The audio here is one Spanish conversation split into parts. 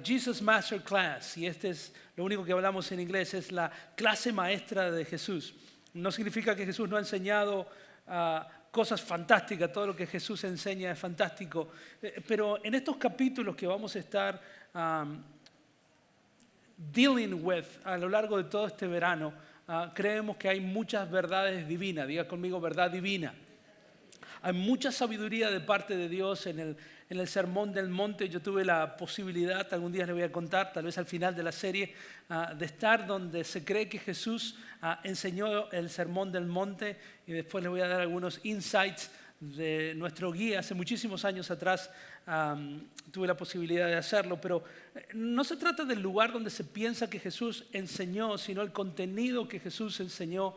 Jesus Master Class, y este es lo único que hablamos en inglés, es la clase maestra de Jesús. No significa que Jesús no ha enseñado cosas fantásticas, todo lo que Jesús enseña es fantástico, pero en estos capítulos que vamos a estar dealing with a lo largo de todo este verano, creemos que hay muchas verdades divinas. Diga conmigo, verdad divina. Hay mucha sabiduría de parte de Dios en el Sermón del Monte. Yo tuve la posibilidad, algún día les voy a contar, tal vez al final de la serie, de estar donde se cree que Jesús enseñó el Sermón del Monte, y después les voy a dar algunos insights de nuestro guía. Hace muchísimos años atrás tuve la posibilidad de hacerlo, pero no se trata del lugar donde se piensa que Jesús enseñó, sino el contenido que Jesús enseñó.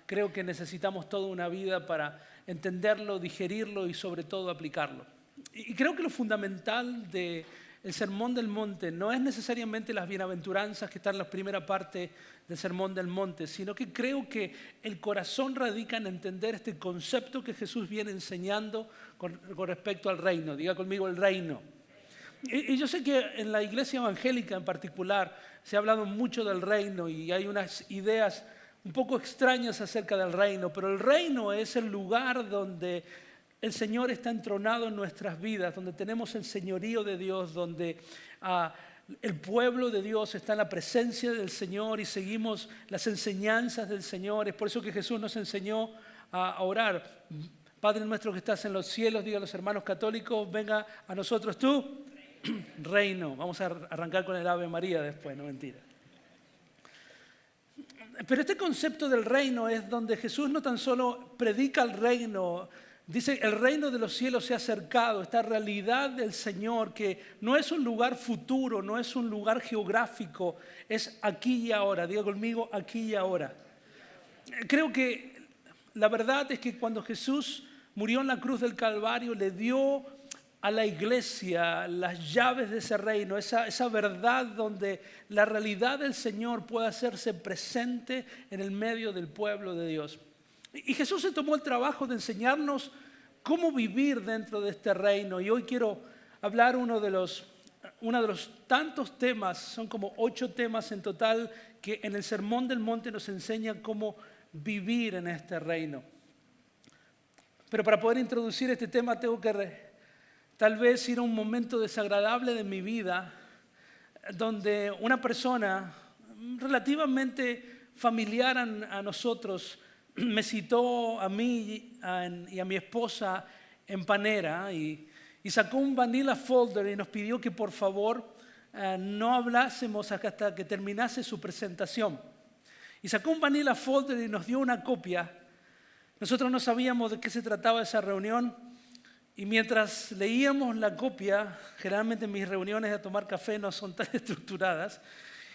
Creo que necesitamos toda una vida para entenderlo, digerirlo y sobre todo aplicarlo. Y creo que lo fundamental del Sermón del Monte no es necesariamente las bienaventuranzas que están en la primera parte del Sermón del Monte, sino que creo que el corazón radica en entender este concepto que Jesús viene enseñando con respecto al reino. Diga conmigo, el reino. Y yo sé que en la iglesia evangélica en particular se ha hablado mucho del reino y hay unas ideas un poco extrañas acerca del reino, pero el reino es el lugar donde el Señor está entronado en nuestras vidas, donde tenemos el señorío de Dios, donde el pueblo de Dios está en la presencia del Señor y seguimos las enseñanzas del Señor. Es por eso que Jesús nos enseñó a orar. Padre nuestro que estás en los cielos, diga a los hermanos católicos, venga a nosotros tu reino. Vamos a arrancar con el Ave María después, no mentira. Pero este concepto del reino es donde Jesús no tan solo predica el reino, dice el reino de los cielos se ha acercado, esta realidad del Señor que no es un lugar futuro, no es un lugar geográfico, es aquí y ahora. Diga conmigo, aquí y ahora. Creo que la verdad es que cuando Jesús murió en la cruz del Calvario le dio a la iglesia las llaves de ese reino, esa verdad donde la realidad del Señor puede hacerse presente en el medio del pueblo de Dios. Y Jesús se tomó el trabajo de enseñarnos cómo vivir dentro de este reino. Y hoy quiero hablar uno de los tantos temas, son como 8 temas en total, que en el Sermón del Monte nos enseñan cómo vivir en este reino. Pero para poder introducir este tema tengo que tal vez ir a un momento desagradable de mi vida, donde una persona relativamente familiar a nosotros me citó a mí y a mi esposa en Panera y sacó un Vanilla folder y nos pidió que por favor no hablásemos hasta que terminase su presentación. Y sacó un Vanilla folder y nos dio una copia. Nosotros no sabíamos de qué se trataba esa reunión. Y mientras leíamos la copia, generalmente mis reuniones de tomar café no son tan estructuradas,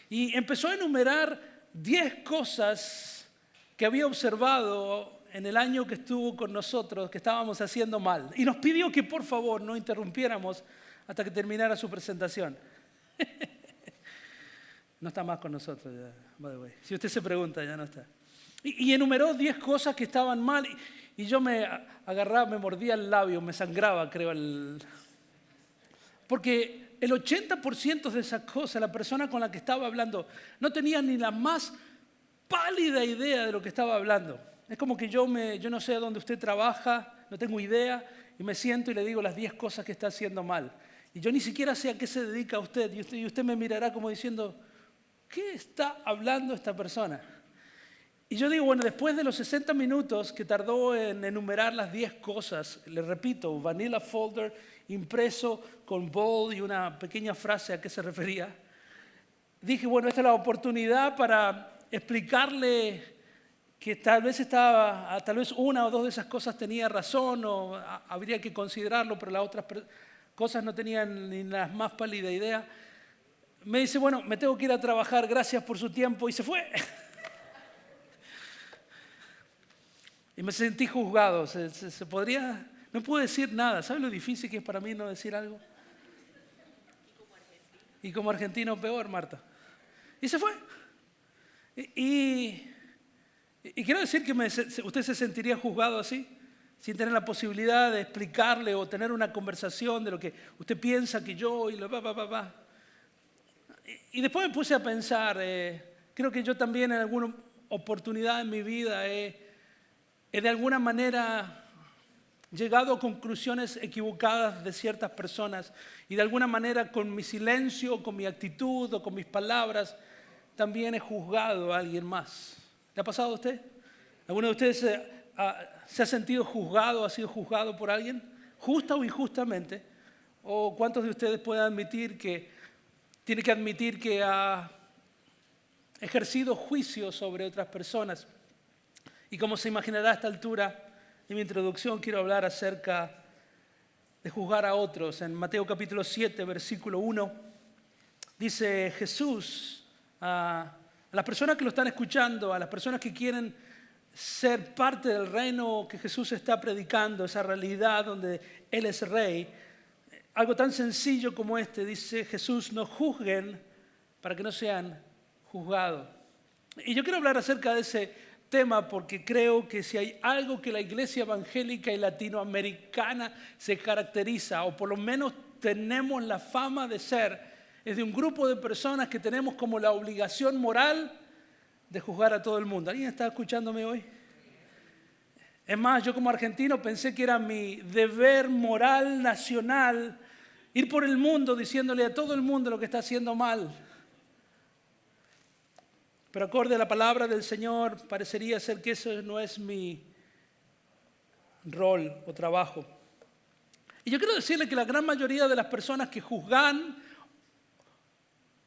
y empezó a enumerar 10 cosas que había observado en el año que estuvo con nosotros, que estábamos haciendo mal. Y nos pidió que por favor no interrumpiéramos hasta que terminara su presentación. No está más con nosotros ya, by the way. Si usted se pregunta, ya no está. Y enumeró 10 cosas que estaban mal. Y yo me agarraba, me mordía el labio, me sangraba, creo. Porque el 80% de esas cosas, la persona con la que estaba hablando no tenía ni la más pálida idea de lo que estaba hablando. Es como que yo no sé dónde usted trabaja, no tengo idea, y me siento y le digo las 10 cosas que está haciendo mal. Y yo ni siquiera sé a qué se dedica usted. Y usted me mirará como diciendo, ¿qué está hablando esta persona? Y yo digo, bueno, después de los 60 minutos que tardó en enumerar las 10 cosas, le repito, Vanilla folder impreso con bold y una pequeña frase a qué se refería, dije, bueno, esta es la oportunidad para explicarle que tal vez una o dos de esas cosas tenía razón o habría que considerarlo, pero las otras cosas no tenían ni la más pálida idea. Me dice, bueno, me tengo que ir a trabajar, gracias por su tiempo, y se fue. Y me sentí juzgado, no pude decir nada. ¿Sabe lo difícil que es para mí no decir algo? Y como argentino peor, Marta. Y se fue. Y quiero decir que usted se sentiría juzgado así, sin tener la posibilidad de explicarle o tener una conversación de lo que usted piensa que yo y Y después me puse a pensar, creo que yo también en alguna oportunidad en mi vida he de alguna manera llegado a conclusiones equivocadas de ciertas personas y de alguna manera con mi silencio, con mi actitud o con mis palabras también he juzgado a alguien más. ¿Le ha pasado a usted? ¿Alguno de ustedes se ha sentido juzgado, ha sido juzgado por alguien? ¿Justa o injustamente? ¿O cuántos de ustedes pueden admitir tiene que admitir que ha ejercido juicio sobre otras personas? Y como se imaginará a esta altura, en mi introducción quiero hablar acerca de juzgar a otros. En Mateo capítulo 7, versículo 1, dice Jesús a las personas que lo están escuchando, a las personas que quieren ser parte del reino que Jesús está predicando, esa realidad donde Él es rey. Algo tan sencillo como este, dice Jesús: no juzguen para que no sean juzgados. Y yo quiero hablar acerca de ese tema porque creo que si hay algo que la iglesia evangélica y latinoamericana se caracteriza, o por lo menos tenemos la fama de ser, es de un grupo de personas que tenemos como la obligación moral de juzgar a todo el mundo. ¿Alguien está escuchándome hoy? Es más, yo como argentino pensé que era mi deber moral nacional ir por el mundo diciéndole a todo el mundo lo que está haciendo mal. Pero acorde a la palabra del Señor, parecería ser que eso no es mi rol o trabajo. Y yo quiero decirle que la gran mayoría de las personas que juzgan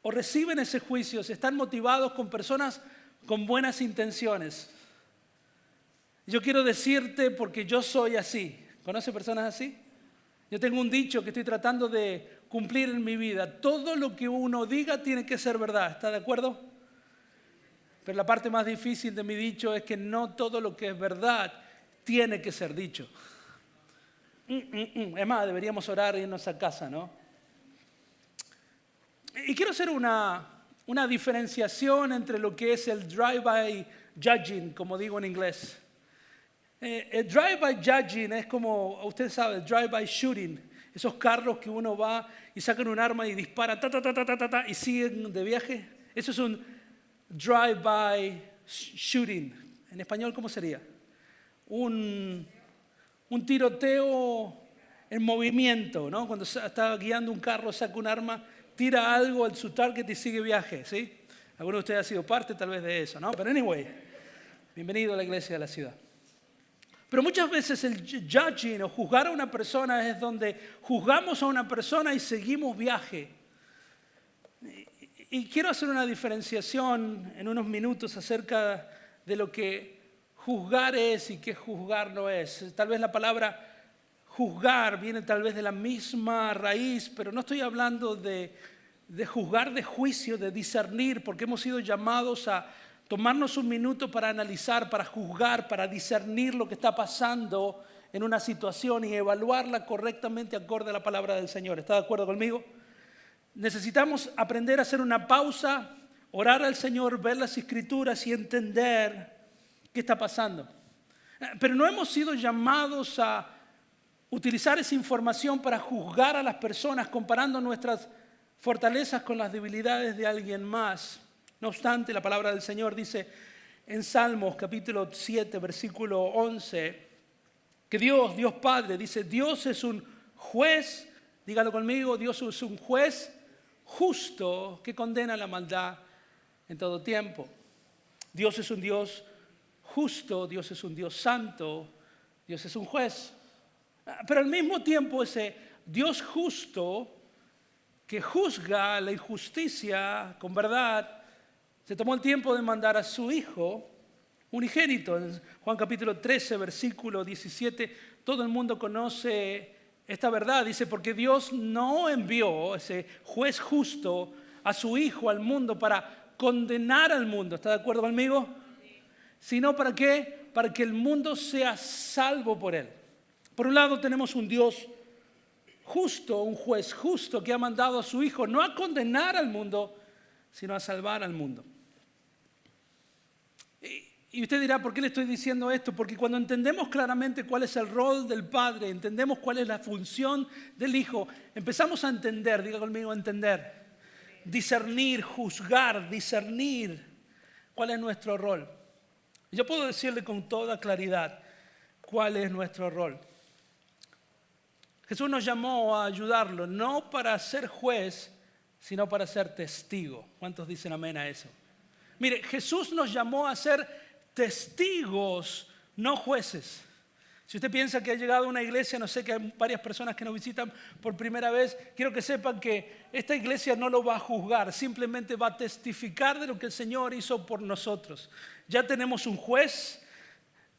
o reciben ese juicio están motivados con personas con buenas intenciones. Yo quiero decirte porque yo soy así. ¿Conoce personas así? Yo tengo un dicho que estoy tratando de cumplir en mi vida. Todo lo que uno diga tiene que ser verdad. ¿Está de acuerdo? Pero la parte más difícil de mi dicho es que no todo lo que es verdad tiene que ser dicho. Es más, deberíamos orar e irnos a casa, ¿no? Y quiero hacer una diferenciación entre lo que es el drive-by judging, como digo en inglés. El drive-by judging es como, usted sabe, el drive-by shooting. Esos carros que uno va y sacan un arma y disparan y siguen de viaje. Eso es un drive-by shooting. En español, ¿cómo sería? Un tiroteo en movimiento, ¿no? Cuando está guiando un carro, saca un arma, tira algo a su target y sigue viaje, ¿sí? Alguno de ustedes ha sido parte tal vez de eso, ¿no? Pero anyway, bienvenido a la iglesia de la ciudad. Pero muchas veces el judging o juzgar a una persona es donde juzgamos a una persona y seguimos viaje. Y quiero hacer una diferenciación en unos minutos acerca de lo que juzgar es y qué juzgar no es. Tal vez la palabra juzgar viene tal vez de la misma raíz, pero no estoy hablando de juzgar de juicio, de discernir, porque hemos sido llamados a tomarnos un minuto para analizar, para juzgar, para discernir lo que está pasando en una situación y evaluarla correctamente acorde a la palabra del Señor. ¿Está de acuerdo conmigo? Necesitamos aprender a hacer una pausa, orar al Señor, ver las Escrituras y entender qué está pasando. Pero no hemos sido llamados a utilizar esa información para juzgar a las personas comparando nuestras fortalezas con las debilidades de alguien más. No obstante, la palabra del Señor dice en Salmos capítulo 7, versículo 11, que Dios Padre, dice, Dios es un juez, dígalo conmigo, Dios es un juez justo que condena la maldad en todo tiempo. Dios es un Dios justo, Dios es un Dios santo, Dios es un juez. Pero al mismo tiempo ese Dios justo que juzga la injusticia con verdad, se tomó el tiempo de mandar a su Hijo unigénito. En Juan capítulo 13, versículo 17, todo el mundo conoce esta verdad. Dice, porque Dios no envió ese juez justo a su Hijo al mundo para condenar al mundo. ¿Está de acuerdo conmigo? Sino ¿para qué? Para que el mundo sea salvo por Él. Por un lado tenemos un Dios justo, un juez justo que ha mandado a su Hijo no a condenar al mundo, sino a salvar al mundo. Y usted dirá, ¿por qué le estoy diciendo esto? Porque cuando entendemos claramente cuál es el rol del Padre, entendemos cuál es la función del Hijo, empezamos a entender, diga conmigo, entender, discernir, juzgar, discernir cuál es nuestro rol. Yo puedo decirle con toda claridad cuál es nuestro rol. Jesús nos llamó a ayudarlo, no para ser juez, sino para ser testigo. ¿Cuántos dicen amén a eso? Mire, Jesús nos llamó a ser testigos, no jueces. Si usted piensa que ha llegado a una iglesia, no sé, que hay varias personas que nos visitan por primera vez, quiero que sepan que esta iglesia no lo va a juzgar, simplemente va a testificar de lo que el Señor hizo por nosotros. Ya tenemos un juez,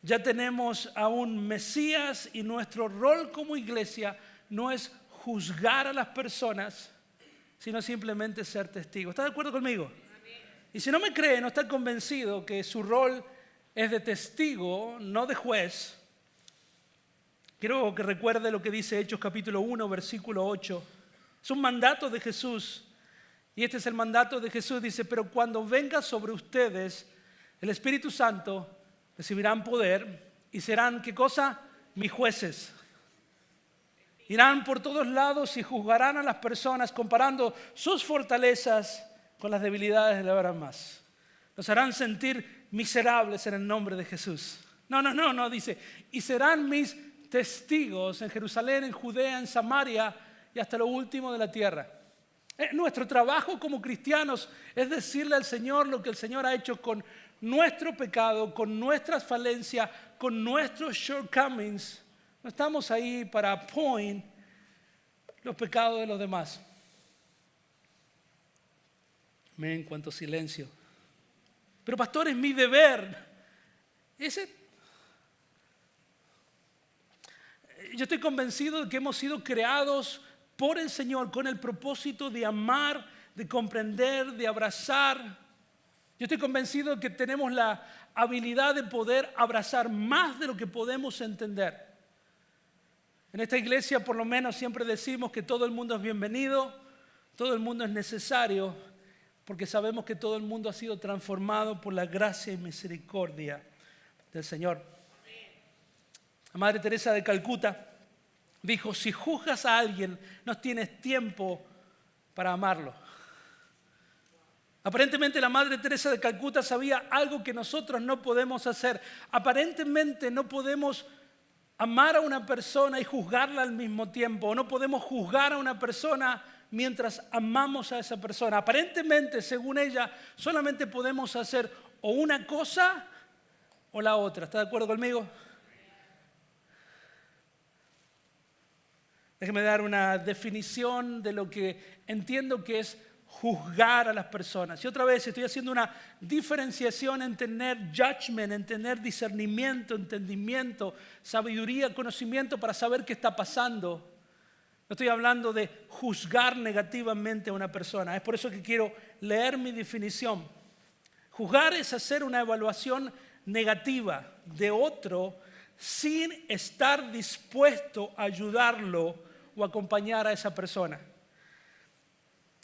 ya tenemos a un Mesías y nuestro rol como iglesia no es juzgar a las personas, sino simplemente ser testigo. ¿Está de acuerdo conmigo? Y si no me cree, no está convencido que su rol es de testigo, no de juez, quiero que recuerde lo que dice Hechos capítulo 1, versículo 8. Es un mandato de Jesús. Y este es el mandato de Jesús. Dice, pero cuando venga sobre ustedes el Espíritu Santo, recibirán poder y serán, ¿qué cosa? Mis jueces. Irán por todos lados y juzgarán a las personas comparando sus fortalezas con las debilidades de las demás. Nos harán sentir miserables en el nombre de Jesús. No, dice, y serán mis testigos en Jerusalén, en Judea, en Samaria y hasta lo último de la tierra. Nuestro trabajo como cristianos es decirle al Señor lo que el Señor ha hecho con nuestro pecado, con nuestras falencias, con nuestros shortcomings. No estamos ahí para point los pecados de los demás. Amén, cuánto silencio. Pero pastor, es mi deber. Yo estoy convencido de que hemos sido creados por el Señor con el propósito de amar, de comprender, de abrazar. Yo estoy convencido de que tenemos la habilidad de poder abrazar más de lo que podemos entender. En esta iglesia por lo menos siempre decimos que todo el mundo es bienvenido, todo el mundo es necesario, porque sabemos que todo el mundo ha sido transformado por la gracia y misericordia del Señor. La Madre Teresa de Calcuta dijo, si juzgas a alguien, no tienes tiempo para amarlo. Aparentemente la Madre Teresa de Calcuta sabía algo que nosotros no podemos hacer. Aparentemente no podemos amar a una persona y juzgarla al mismo tiempo. O no podemos juzgar a una persona mientras amamos a esa persona. Aparentemente, según ella, solamente podemos hacer o una cosa o la otra. ¿Está de acuerdo conmigo? Déjeme dar una definición de lo que entiendo que es juzgar a las personas. Y otra vez estoy haciendo una diferenciación en tener judgment, en tener discernimiento, entendimiento, sabiduría, conocimiento para saber qué está pasando. No estoy hablando de juzgar negativamente a una persona. Es por eso que quiero leer mi definición. Juzgar es hacer una evaluación negativa de otro sin estar dispuesto a ayudarlo o acompañar a esa persona.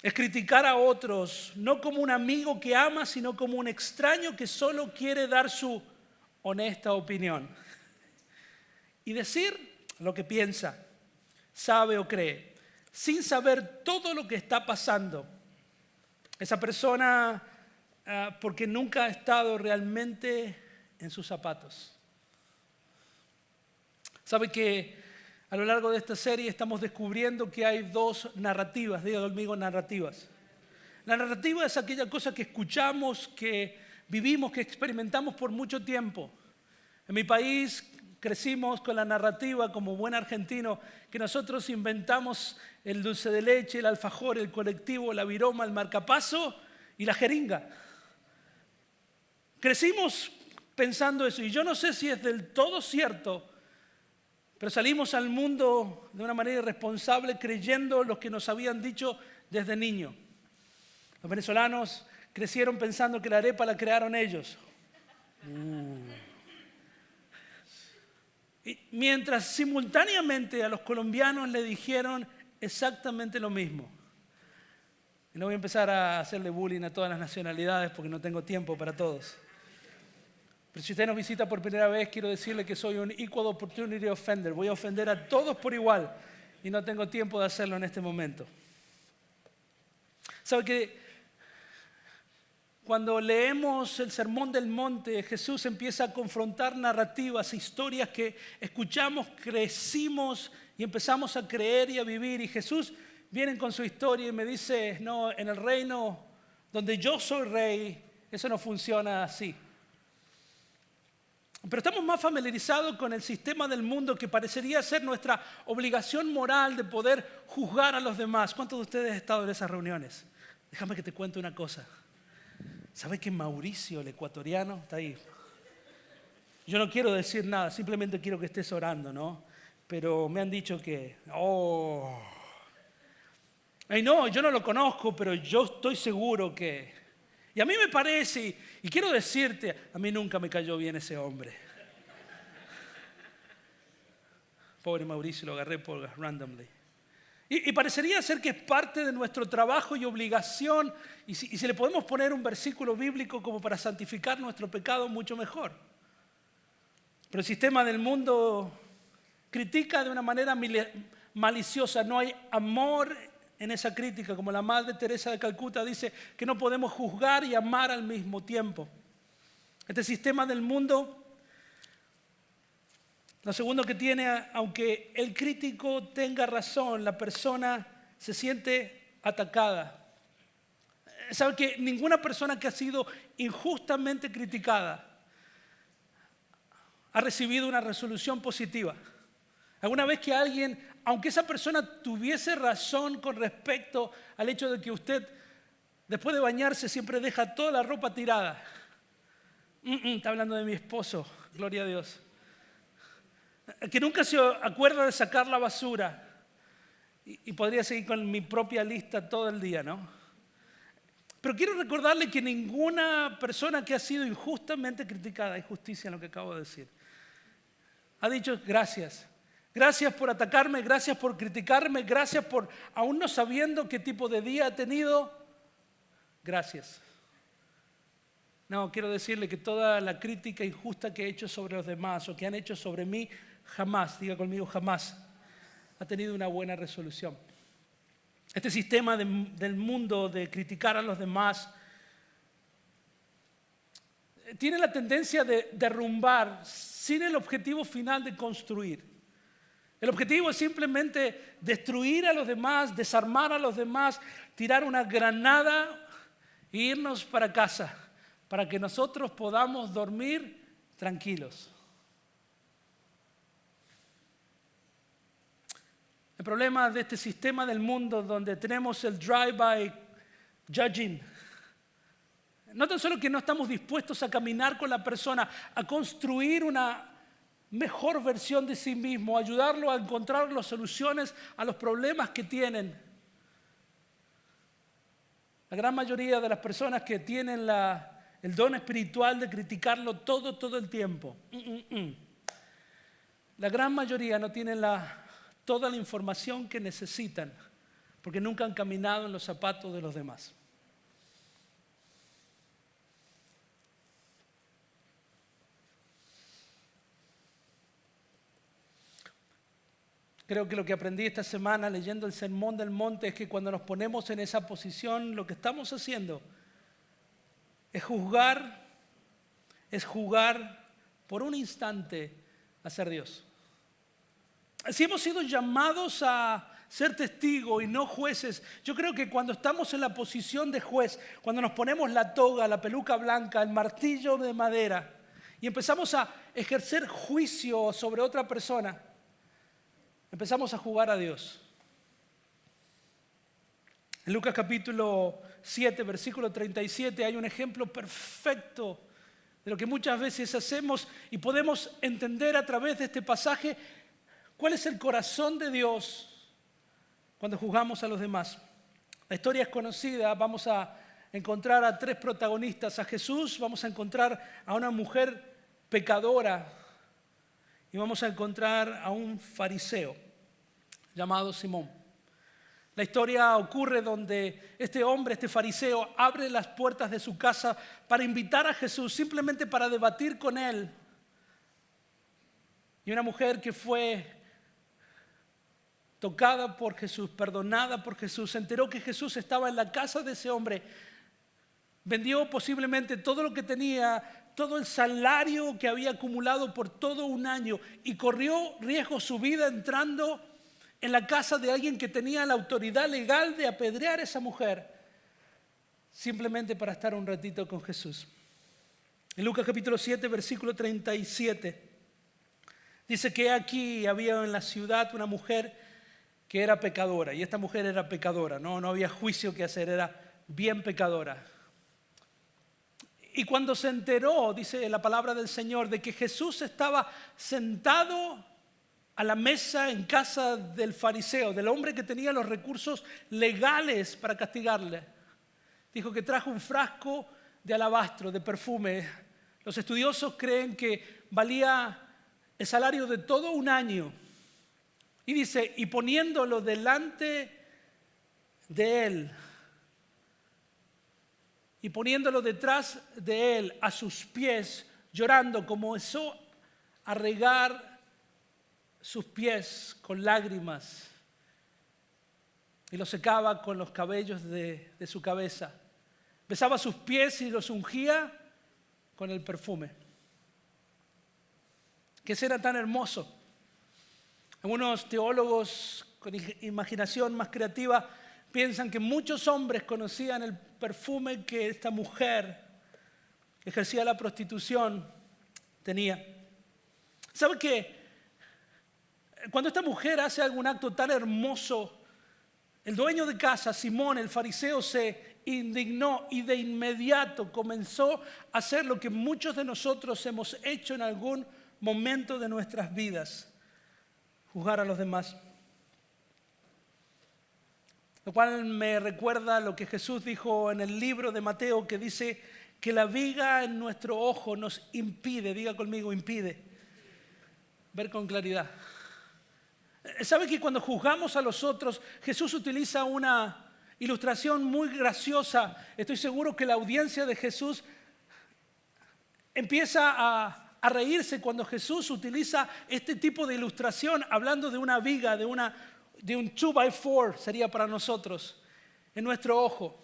Es criticar a otros, no como un amigo que ama, sino como un extraño que solo quiere dar su honesta opinión. Y decir lo que piensa, sabe o cree, sin saber todo lo que está pasando. Esa persona, porque nunca ha estado realmente en sus zapatos. ¿Sabe que a lo largo de esta serie estamos descubriendo que hay dos narrativas? Diga conmigo, narrativas. La narrativa es aquella cosa que escuchamos, que vivimos, que experimentamos por mucho tiempo. En mi país crecimos con la narrativa, como buen argentino, que nosotros inventamos el dulce de leche, el alfajor, el colectivo, la viroma, el marcapaso y la jeringa. Crecimos pensando eso, y yo no sé si es del todo cierto, pero salimos al mundo de una manera irresponsable creyendo lo que nos habían dicho desde niño. Los venezolanos crecieron pensando que la arepa la crearon ellos. Y mientras simultáneamente a los colombianos le dijeron exactamente lo mismo. Y no voy a empezar a hacerle bullying a todas las nacionalidades porque no tengo tiempo para todos. Pero si usted nos visita por primera vez, quiero decirle que soy un equal opportunity offender. Voy a ofender a todos por igual y no tengo tiempo de hacerlo en este momento. ¿Sabe que cuando leemos el Sermón del Monte, Jesús empieza a confrontar narrativas, historias que escuchamos, crecimos y empezamos a creer y a vivir? Y Jesús viene con su historia y me dice, no, en el reino donde yo soy rey, eso no funciona así. Pero estamos más familiarizados con el sistema del mundo, que parecería ser nuestra obligación moral de poder juzgar a los demás. ¿Cuántos de ustedes han estado en esas reuniones? Déjame que te cuente una cosa. ¿Sabes que Mauricio, el ecuatoriano, está ahí? Yo no quiero decir nada, simplemente quiero que estés orando, ¿no? Pero me han dicho que, ay no, yo no lo conozco, pero yo estoy seguro que... Y a mí me parece, y quiero decirte, a mí nunca me cayó bien ese hombre. Pobre Mauricio, lo agarré por randomly. Y parecería ser que es parte de nuestro trabajo y obligación, y si le podemos poner un versículo bíblico como para santificar nuestro pecado, mucho mejor. Pero el sistema del mundo critica de una manera maliciosa. No hay amor en esa crítica, como la Madre Teresa de Calcuta dice que no podemos juzgar y amar al mismo tiempo. Este sistema del mundo, lo segundo que tiene, aunque el crítico tenga razón, la persona se siente atacada. ¿Sabe que ninguna persona que ha sido injustamente criticada ha recibido una resolución positiva? ¿Alguna vez que alguien, aunque esa persona tuviese razón con respecto al hecho de que usted después de bañarse siempre deja toda la ropa tirada? Está hablando de mi esposo, gloria a Dios. Que nunca se acuerda de sacar la basura. Y podría seguir con mi propia lista todo el día, ¿no? Pero quiero recordarle que ninguna persona que ha sido injustamente criticada, hay justicia en lo que acabo de decir, ha dicho gracias. Gracias por atacarme, gracias por criticarme, gracias por, aún no sabiendo qué tipo de día ha tenido, gracias. No, quiero decirle que toda la crítica injusta que he hecho sobre los demás o que han hecho sobre mí, jamás, diga conmigo jamás, ha tenido una buena resolución. Este sistema del mundo de criticar a los demás tiene la tendencia de derrumbar sin el objetivo final de construir. El objetivo es simplemente destruir a los demás, desarmar a los demás, tirar una granada e irnos para casa, para que nosotros podamos dormir tranquilos. El problema de este sistema del mundo donde tenemos el drive-by judging, no tan solo que no estamos dispuestos a caminar con la persona, a construir una mejor versión de sí mismo, ayudarlo a encontrar las soluciones a los problemas que tienen. La gran mayoría de las personas que tienen el don espiritual de criticarlo todo el tiempo, la gran mayoría no tienen toda la información que necesitan porque nunca han caminado en los zapatos de los demás. Creo que lo que aprendí esta semana leyendo el Sermón del Monte es que cuando nos ponemos en esa posición, lo que estamos haciendo es jugar por un instante a ser Dios. Si hemos sido llamados a ser testigos y no jueces, yo creo que cuando estamos en la posición de juez, cuando nos ponemos la toga, la peluca blanca, el martillo de madera y empezamos a ejercer juicio sobre otra persona, empezamos a jugar a Dios. En Lucas capítulo 7, versículo 37, hay un ejemplo perfecto de lo que muchas veces hacemos y podemos entender a través de este pasaje cuál es el corazón de Dios cuando juzgamos a los demás. La historia es conocida, vamos a encontrar a tres protagonistas, a Jesús, vamos a encontrar a una mujer pecadora y vamos a encontrar a un fariseo llamado Simón. La historia ocurre donde este hombre, este fariseo, abre las puertas de su casa para invitar a Jesús, simplemente para debatir con él. Y una mujer que fue tocada por Jesús, perdonada por Jesús, se enteró que Jesús estaba en la casa de ese hombre, vendió posiblemente todo lo que tenía, todo el salario que había acumulado por todo un año y corrió riesgo su vida entrando en la casa de alguien que tenía la autoridad legal de apedrear a esa mujer, simplemente para estar un ratito con Jesús. En Lucas capítulo 7, versículo 37, dice que aquí había en la ciudad una mujer que era pecadora, y esta mujer era pecadora, no había juicio que hacer, era bien pecadora. Y cuando se enteró, dice la palabra del Señor, de que Jesús estaba sentado a la mesa en casa del fariseo, del hombre que tenía los recursos legales para castigarle, dijo que trajo un frasco de alabastro, de perfume. Los estudiosos creen que valía el salario de todo un año. Y dice, y poniéndolo delante de él, y poniéndolo detrás de él, a sus pies, llorando, comenzó a regar sus pies con lágrimas y los secaba con los cabellos de su cabeza. Besaba sus pies y los ungía con el perfume. Qué escena tan hermoso. Algunos teólogos con imaginación más creativa piensan que muchos hombres conocían el perfume que esta mujer que ejercía la prostitución tenía. ¿Sabe qué? Cuando esta mujer hace algún acto tan hermoso, el dueño de casa, Simón, el fariseo, se indignó y de inmediato comenzó a hacer lo que muchos de nosotros hemos hecho en algún momento de nuestras vidas: juzgar a los demás. Lo cual me recuerda lo que Jesús dijo en el libro de Mateo, que dice que la viga en nuestro ojo nos impide, diga conmigo, impide, ver con claridad. ¿Sabe que cuando juzgamos a los otros, Jesús utiliza una ilustración muy graciosa? Estoy seguro que la audiencia de Jesús empieza a reírse cuando Jesús utiliza este tipo de ilustración, hablando de una viga, de un 2x4 sería para nosotros, en nuestro ojo.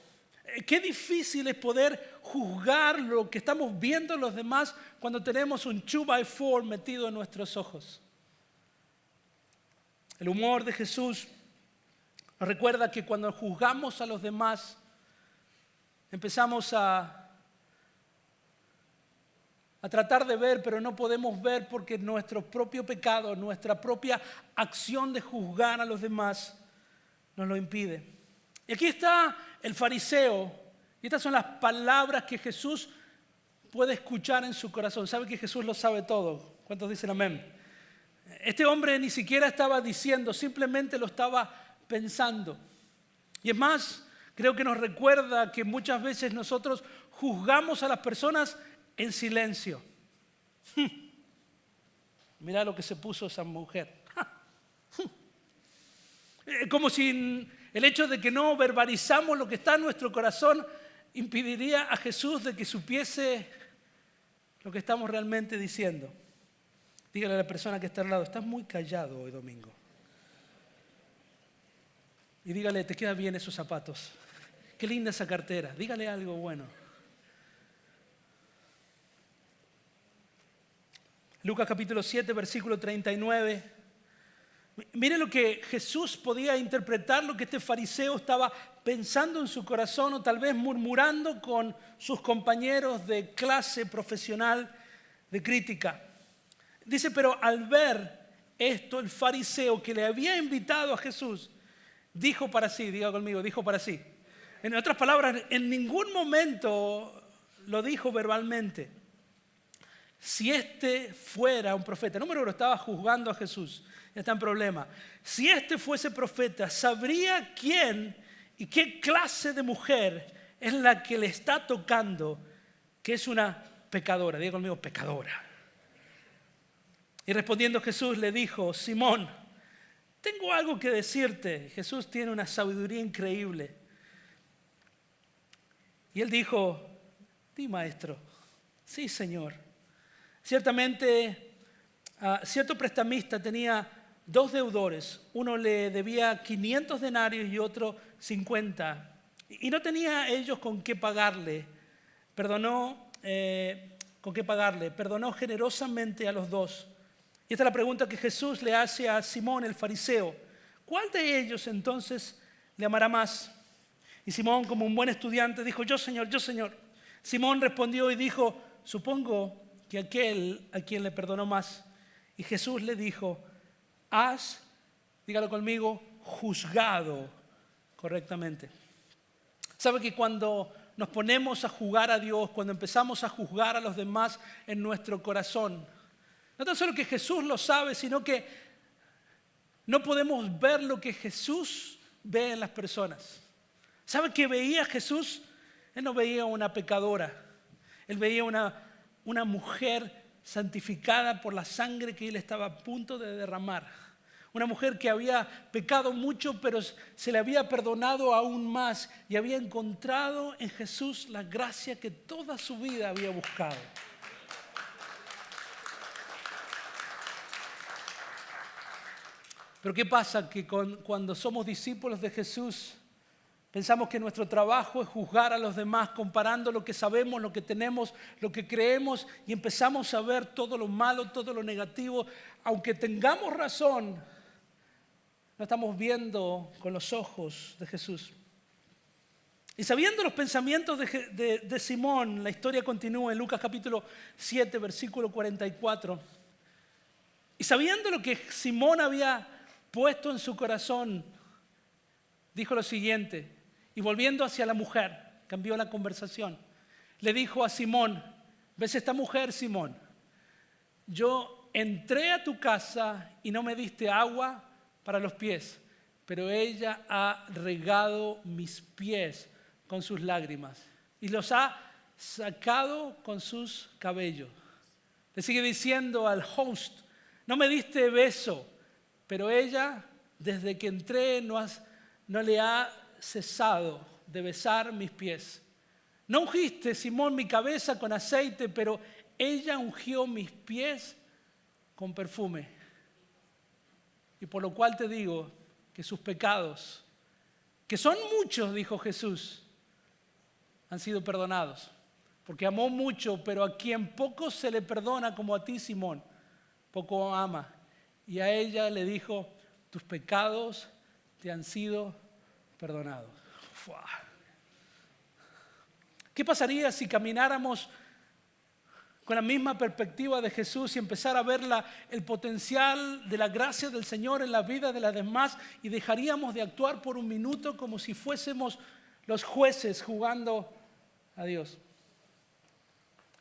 Qué difícil es poder juzgar lo que estamos viendo en los demás cuando tenemos un 2x4 metido en nuestros ojos. El humor de Jesús nos recuerda que cuando juzgamos a los demás, empezamos a tratar de ver, pero no podemos ver porque nuestro propio pecado, nuestra propia acción de juzgar a los demás nos lo impide. Y aquí está el fariseo, y estas son las palabras que Jesús puede escuchar en su corazón. ¿Sabe que Jesús lo sabe todo? ¿Cuántos dicen amén? Este hombre ni siquiera estaba diciendo, simplemente lo estaba pensando. Y es más, creo que nos recuerda que muchas veces nosotros juzgamos a las personas en silencio. Mira lo que se puso esa mujer. Como si el hecho de que no verbalizamos lo que está en nuestro corazón impediría a Jesús de que supiese lo que estamos realmente diciendo. Dígale a la persona que está al lado, estás muy callado hoy domingo. Y dígale, te quedan bien esos zapatos. Qué linda esa cartera. Dígale algo bueno. Lucas capítulo 7, versículo 39. Mire lo que Jesús podía interpretar, lo que este fariseo estaba pensando en su corazón, o tal vez murmurando con sus compañeros de clase profesional de crítica. Dice, pero al ver esto, el fariseo que le había invitado a Jesús, dijo para sí, diga conmigo, dijo para sí. En otras palabras, en ningún momento lo dijo verbalmente. Si este fuera un profeta, número uno, estaba juzgando a Jesús, ya está en problema. Si este fuese profeta, sabría quién y qué clase de mujer es la que le está tocando, que es una pecadora. Diga conmigo, pecadora. Y respondiendo Jesús le dijo, Simón, tengo algo que decirte. Jesús tiene una sabiduría increíble. Y él dijo, di maestro. Sí, Señor. Ciertamente, cierto prestamista tenía dos deudores. Uno le debía 500 denarios y otro 50. Y no tenía ellos con qué pagarle. Perdonó generosamente a los dos. Y esta es la pregunta que Jesús le hace a Simón el fariseo. ¿Cuál de ellos entonces le amará más? Y Simón, como un buen estudiante, dijo, yo Señor, yo Señor. Simón respondió y dijo, supongo que aquel a quien le perdonó más. Y Jesús le dijo, dígalo conmigo, juzgado correctamente. ¿Sabe que cuando nos ponemos a juzgar a Dios, cuando empezamos a juzgar a los demás en nuestro corazón, no tan solo que Jesús lo sabe, sino que no podemos ver lo que Jesús ve en las personas? ¿Sabe qué veía Jesús? Él no veía una pecadora. Él veía una mujer santificada por la sangre que él estaba a punto de derramar. Una mujer que había pecado mucho, pero se le había perdonado aún más y había encontrado en Jesús la gracia que toda su vida había buscado. Pero ¿qué pasa? Que cuando somos discípulos de Jesús, pensamos que nuestro trabajo es juzgar a los demás, comparando lo que sabemos, lo que tenemos, lo que creemos, y empezamos a ver todo lo malo, todo lo negativo. Aunque tengamos razón, no estamos viendo con los ojos de Jesús. Y sabiendo los pensamientos de Simón, la historia continúa en Lucas capítulo 7, versículo 44. Y sabiendo lo que Simón había puesto en su corazón, dijo lo siguiente, y volviendo hacia la mujer, cambió la conversación. Le dijo a Simón, ¿ves esta mujer, Simón? Yo entré a tu casa y no me diste agua para los pies, pero ella ha regado mis pies con sus lágrimas y los ha sacado con sus cabellos. Le sigue diciendo al host, no me diste beso, pero ella, desde que entré, no le ha cesado de besar mis pies. No ungiste, Simón, mi cabeza con aceite, pero ella ungió mis pies con perfume. Y por lo cual te digo que sus pecados, que son muchos, dijo Jesús, han sido perdonados. Porque amó mucho, pero a quien poco se le perdona, como a ti, Simón, poco ama. Y a ella le dijo, tus pecados te han sido perdonados. ¡Fua! ¿Qué pasaría si camináramos con la misma perspectiva de Jesús y empezar a ver el potencial de la gracia del Señor en la vida de las demás y dejaríamos de actuar por un minuto como si fuésemos los jueces juzgando a Dios?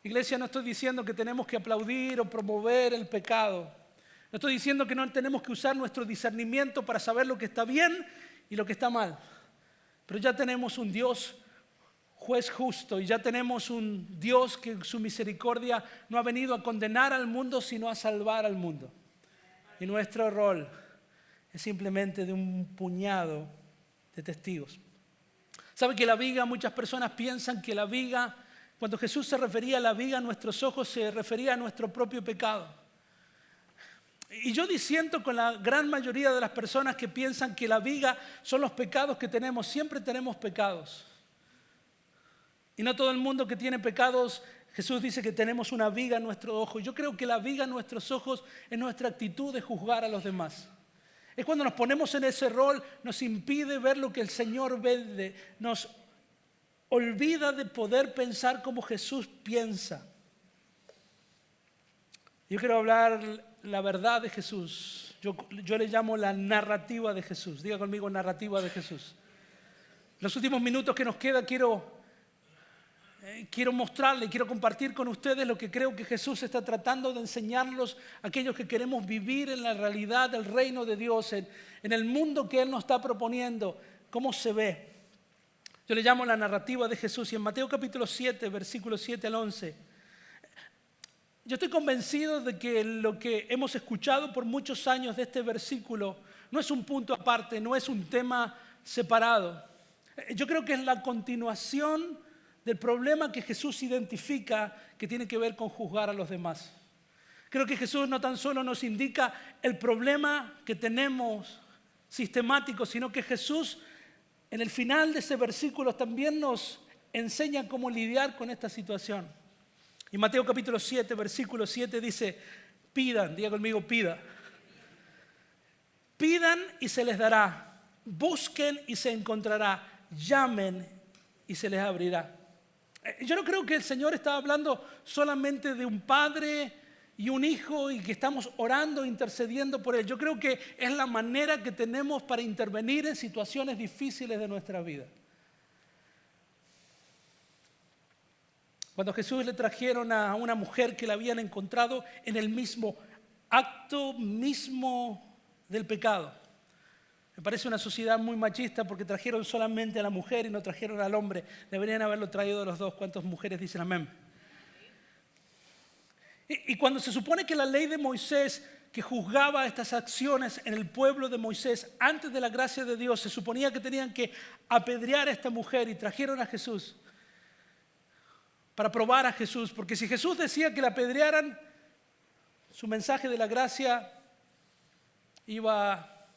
Iglesia, no estoy diciendo que tenemos que aplaudir o promover el pecado. No estoy diciendo que no tenemos que usar nuestro discernimiento para saber lo que está bien y lo que está mal. Pero ya tenemos un Dios juez justo y ya tenemos un Dios que en su misericordia no ha venido a condenar al mundo, sino a salvar al mundo. Y nuestro rol es simplemente de un puñado de testigos. ¿Sabe que la viga, muchas personas piensan que la viga, cuando Jesús se refería a la viga a nuestros ojos, se refería a nuestro propio pecado? Y yo disiento con la gran mayoría de las personas que piensan que la viga son los pecados que tenemos. Siempre tenemos pecados. Y no todo el mundo que tiene pecados, Jesús dice que tenemos una viga en nuestro ojo. Yo creo que la viga en nuestros ojos es nuestra actitud de juzgar a los demás. Es cuando nos ponemos en ese rol, nos impide ver lo que el Señor ve, nos olvida de poder pensar como Jesús piensa. Yo quiero hablar la verdad de Jesús. Yo le llamo la narrativa de Jesús. Diga conmigo, narrativa de Jesús. Los últimos minutos que nos queda quiero mostrarle, quiero compartir con ustedes lo que creo que Jesús está tratando de enseñarlos a aquellos que queremos vivir en la realidad del reino de Dios, en el mundo que Él nos está proponiendo, cómo se ve. Yo le llamo la narrativa de Jesús. Y en Mateo capítulo 7, versículos 7 al 11, yo estoy convencido de que lo que hemos escuchado por muchos años de este versículo no es un punto aparte, no es un tema separado. Yo creo que es la continuación del problema que Jesús identifica que tiene que ver con juzgar a los demás. Creo que Jesús no tan solo nos indica el problema que tenemos sistemático, sino que Jesús en el final de ese versículo también nos enseña cómo lidiar con esta situación. Y Mateo capítulo 7, versículo 7 dice, pidan, diga conmigo, pida. Pidan y se les dará, busquen y se encontrará, llamen y se les abrirá. Yo no creo que el Señor estaba hablando solamente de un padre y un hijo y que estamos orando, intercediendo por él. Yo creo que es la manera que tenemos para intervenir en situaciones difíciles de nuestra vida. Cuando Jesús le trajeron a una mujer que la habían encontrado en el mismo acto mismo del pecado. Me parece una sociedad muy machista porque trajeron solamente a la mujer y no trajeron al hombre. Deberían haberlo traído a los dos. ¿Cuántas mujeres dicen amén? Y cuando se supone que la ley de Moisés que juzgaba estas acciones en el pueblo de Moisés antes de la gracia de Dios, se suponía que tenían que apedrear a esta mujer y trajeron a Jesús para probar a Jesús. Porque si Jesús decía que la apedrearan, su mensaje de la gracia iba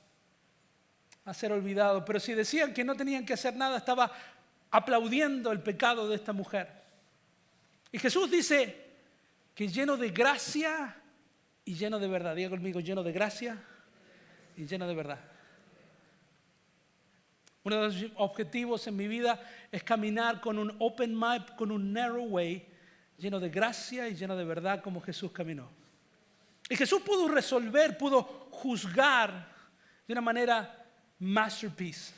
a ser olvidado. Pero si decían que no tenían que hacer nada, estaba aplaudiendo el pecado de esta mujer. Y Jesús dice que lleno de gracia y lleno de verdad. Diga conmigo, lleno de gracia y lleno de verdad. Uno de los objetivos en mi vida es caminar con un open map, con un narrow way, lleno de gracia y lleno de verdad como Jesús caminó. Y Jesús pudo resolver, pudo juzgar de una manera masterpiece.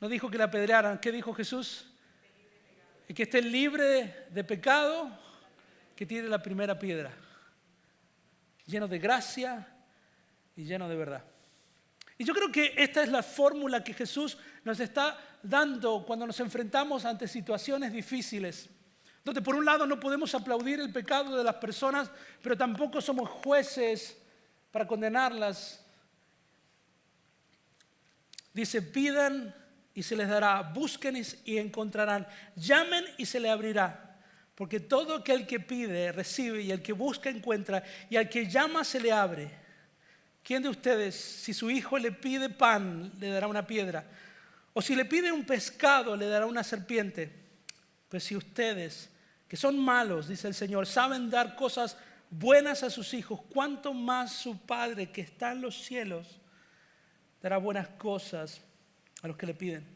No dijo que la apedrearan. ¿Qué dijo Jesús? El que esté libre de pecado, que tire la primera piedra. Lleno de gracia y lleno de verdad. Y yo creo que esta es la fórmula que Jesús nos está dando cuando nos enfrentamos ante situaciones difíciles. Donde por un lado no podemos aplaudir el pecado de las personas, pero tampoco somos jueces para condenarlas. Dice, pidan y se les dará, busquen y encontrarán, llamen y se les abrirá. Porque todo aquel que pide, recibe, y el que busca, encuentra, y al que llama, se le abre. ¿Quién de ustedes, si su hijo le pide pan, le dará una piedra? O si le pide un pescado, le dará una serpiente? Pues si ustedes, que son malos, dice el Señor, saben dar cosas buenas a sus hijos, ¿cuánto más su Padre que está en los cielos dará buenas cosas a los que le piden?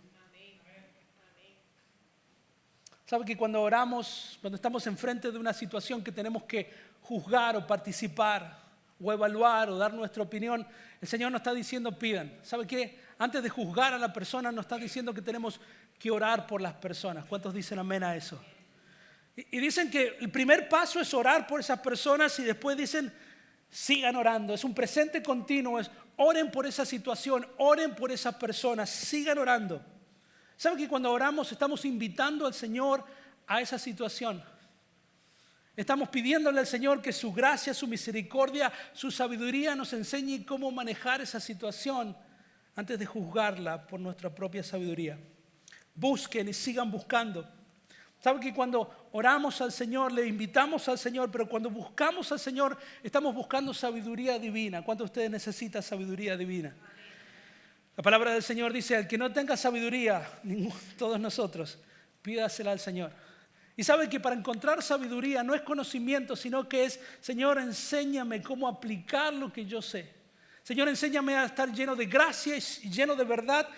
¿Sabe que cuando oramos, cuando estamos enfrente de una situación que tenemos que juzgar o participar o evaluar o dar nuestra opinión, el Señor nos está diciendo pidan? ¿Sabe qué? Antes de juzgar a la persona nos está diciendo que tenemos que orar por las personas. ¿Cuántos dicen amén a eso? Y dicen que el primer paso es orar por esas personas y después dicen sigan orando. Es un presente continuo, es oren por esa situación, oren por esas personas, sigan orando. ¿Sabe que cuando oramos estamos invitando al Señor a esa situación? Estamos pidiéndole al Señor que su gracia, su misericordia, su sabiduría nos enseñe cómo manejar esa situación antes de juzgarla por nuestra propia sabiduría. Busquen y sigan buscando. ¿Sabe que cuando oramos al Señor, le invitamos al Señor, pero cuando buscamos al Señor, estamos buscando sabiduría divina? ¿Cuántos de ustedes necesitan sabiduría divina? La palabra del Señor dice, al que no tenga sabiduría, todos nosotros, pídasela al Señor. Y sabe que para encontrar sabiduría no es conocimiento, sino que es, Señor, enséñame cómo aplicar lo que yo sé. Señor, enséñame a estar lleno de gracia y lleno de verdad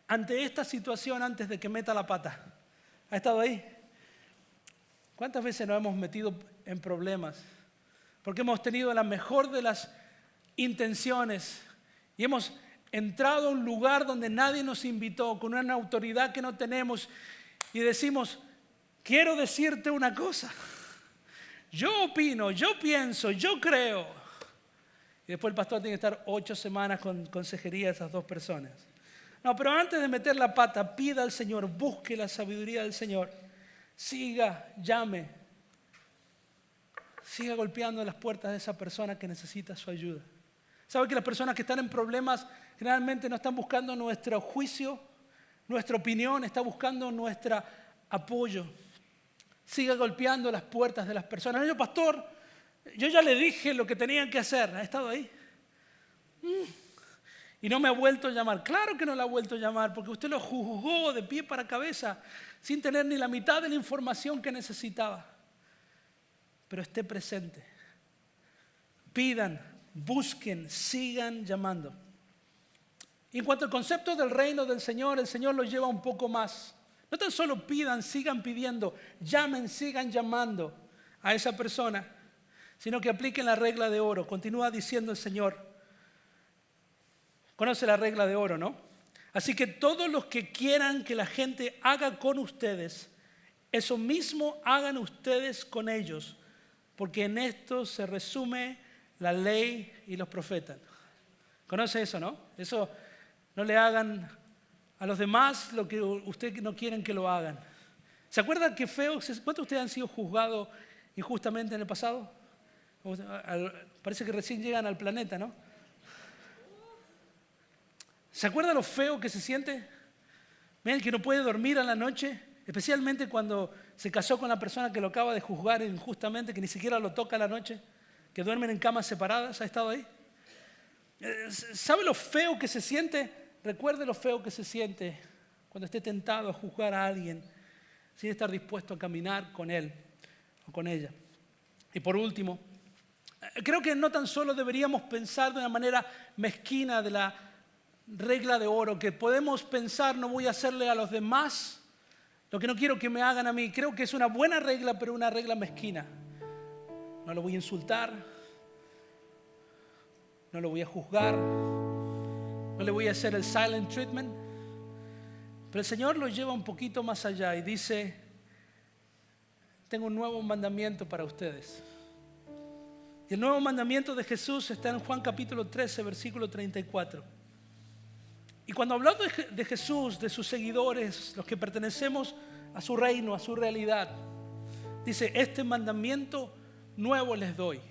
ante esta situación antes de que meta la pata. ¿Ha estado ahí? ¿Cuántas veces nos hemos metido en problemas? Porque hemos tenido la mejor de las intenciones y hemos entrado a un lugar donde nadie nos invitó, con una autoridad que no tenemos, y decimos, quiero decirte una cosa. Yo opino, yo pienso, yo creo. Y después el pastor tiene que estar 8 semanas con consejería a esas 2 personas. No, pero antes de meter la pata, pida al Señor, busque la sabiduría del Señor. Siga, llame. Siga golpeando las puertas de esa persona que necesita su ayuda. ¿Sabe que las personas que están en problemas generalmente no están buscando nuestro juicio, nuestra opinión, están buscando nuestro apoyo? Siga golpeando las puertas de las personas. Yo, pastor, Yo ya le dije lo que tenían que hacer. ¿Ha estado ahí? Y no me ha vuelto a llamar. Claro que no la ha vuelto a llamar porque usted lo juzgó de pie para cabeza sin tener ni la mitad de la información que necesitaba. Pero esté presente. Pidan, busquen, sigan llamando. Y en cuanto al concepto del reino del Señor, el Señor lo lleva un poco más. No tan solo pidan, sigan pidiendo, llamen, sigan llamando a esa persona, sino que apliquen la regla de oro. Continúa diciendo el Señor. Conoce la regla de oro, ¿no? Así que todos los que quieran que la gente haga con ustedes, eso mismo hagan ustedes con ellos, porque en esto se resume la ley y los profetas. ¿Conoce eso, no? Eso, no le hagan a los demás lo que ustedes no quieren que lo hagan. ¿Se acuerdan qué feo? ¿Cuántos de ustedes han sido juzgados injustamente en el pasado? Parece que recién llegan al planeta, ¿no? ¿Se acuerda lo feo que se siente? Miren que no puede dormir a la noche, especialmente cuando se casó con la persona que lo acaba de juzgar injustamente, que ni siquiera lo toca a la noche, que duermen en camas separadas. ¿Ha estado ahí? ¿Sabe lo feo que se siente? Recuerde lo feo que se siente cuando esté tentado a juzgar a alguien sin estar dispuesto a caminar con él o con ella. Y por último, creo que no tan solo deberíamos pensar de una manera mezquina de la regla de oro, que podemos pensar no voy a hacerle a los demás lo que no quiero que me hagan a mí. Creo que es una buena regla, pero una regla mezquina. No lo voy a insultar, no lo voy a juzgar, no le voy a hacer el silent treatment. Pero el Señor lo lleva un poquito más allá y dice, tengo un nuevo mandamiento para ustedes. Y el nuevo mandamiento de Jesús está en Juan capítulo 13, versículo 34. Y cuando habló de Jesús, de sus seguidores, los que pertenecemos a su reino, a su realidad, dice, este mandamiento nuevo les doy,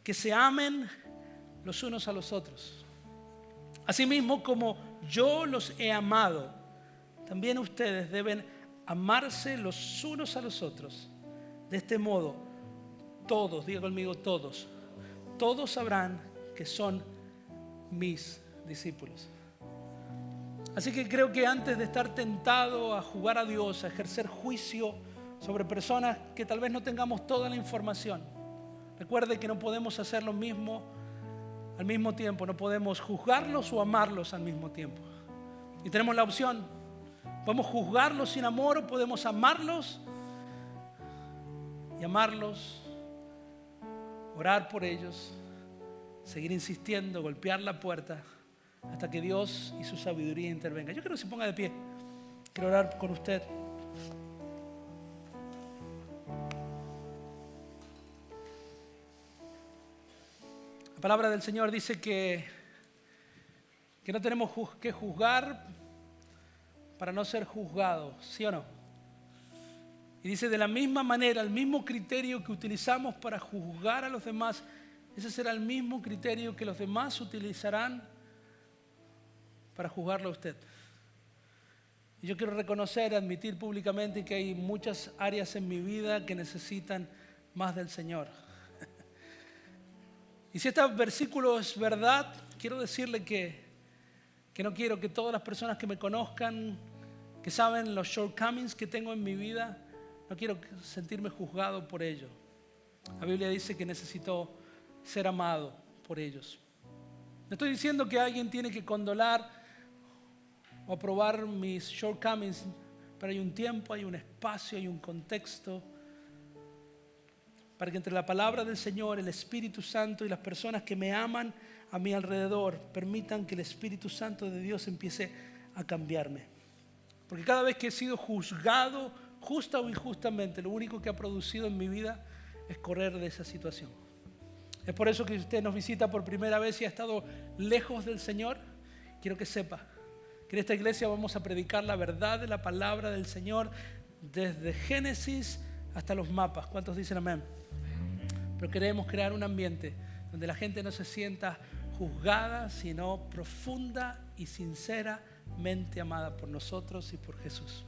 que se amen los unos a los otros. Asimismo, como yo los he amado, también ustedes deben amarse los unos a los otros. De este modo, todos, diga conmigo todos sabrán que son mis discípulos. Así que creo que antes de estar tentado a jugar a Dios, a ejercer juicio sobre personas que tal vez no tengamos toda la información, recuerde que no podemos hacer lo mismo al mismo tiempo, no podemos juzgarlos o amarlos al mismo tiempo. Y tenemos la opción, podemos juzgarlos sin amor o podemos amarlos y amarlos, orar por ellos, seguir insistiendo, golpear la puerta hasta que Dios y su sabiduría intervenga. Yo quiero que se ponga de pie. Quiero orar con usted. La palabra del Señor dice que no tenemos que juzgar para no ser juzgados, ¿sí o no? Y dice de la misma manera, el mismo criterio que utilizamos para juzgar a los demás, ese será el mismo criterio que los demás utilizarán para juzgarlo a usted. Y yo quiero reconocer, admitir públicamente que hay muchas áreas en mi vida que necesitan más del Señor. Y si este versículo es verdad, quiero decirle que no quiero que todas las personas que me conozcan, que saben los shortcomings que tengo en mi vida, no quiero sentirme juzgado por ello. La Biblia dice que necesito ser amado por ellos. No estoy diciendo que alguien tiene que condolar o aprobar mis shortcomings, pero hay un tiempo, hay un espacio, hay un contexto para que entre la palabra del Señor, el Espíritu Santo y las personas que me aman a mi alrededor permitan que el Espíritu Santo de Dios empiece a cambiarme. Porque cada vez que he sido juzgado, justa o injustamente, lo único que ha producido en mi vida es correr de esa situación. Es por eso que usted nos visita por primera vez y ha estado lejos del Señor. Quiero que sepa que en esta iglesia vamos a predicar la verdad de la palabra del Señor desde Génesis hasta los mapas. ¿Cuántos dicen amén? Pero queremos crear un ambiente donde la gente no se sienta juzgada, sino profunda y sinceramente amada por nosotros y por Jesús.